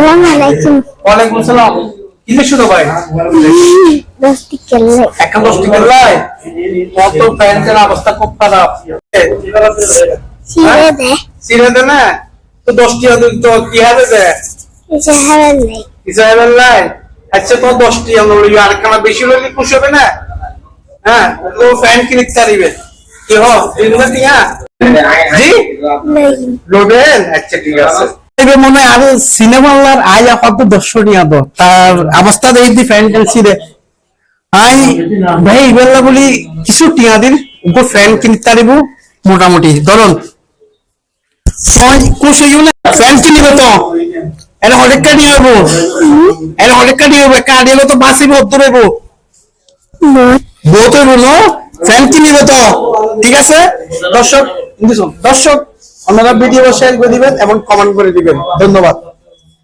আসসালামু আলাইকুম। ওয়ালাইকুম আসসালাম। কি লিখছো তো ভাই? 10 টিকের লাই। এখন 10 টিকের লাই। কত ফ্যানের অবস্থা খুব খারাপ। সিরে দে। সিরে দে না? তো 10 টিয়া তো কি হবে দে? ইসাহাবের লাই। ইসরায়েলের লাই। আচ্ছা তো 10 টিয়া লইও আর কেন বেশি লইলে খুশি হবে না? হ্যাঁ, তো ফ্যান কিনতে পারিবে। কি হো? দিনবা টিয়া? জি? লোবেন? আচ্ছা ঠিক আছে। এবে মনে আর সিনেমার আজ কত দর্শনীয় তো তার অবস্থা দেখি ফ্যান টেন্সি রে আই ভাই বেলা বলি কিছু টিয়া দিন গো ফ্যান কিনতে পারিব মোটামুটি ধরুন খুশি হইও না ফ্যান কিনিবে তো এর হরেক কাটি হইব এর হরেক কাটি হইব কাটি হলে তো বাঁচিব ধরেব বহুত হইব ন ফ্যান কিনিবে তো ঠিক আছে দর্শক দর্শক আপনারা ভিডিও শেয়ার করে দিবেন এবং কমেন্ট করে দিবেন ধন্যবাদ।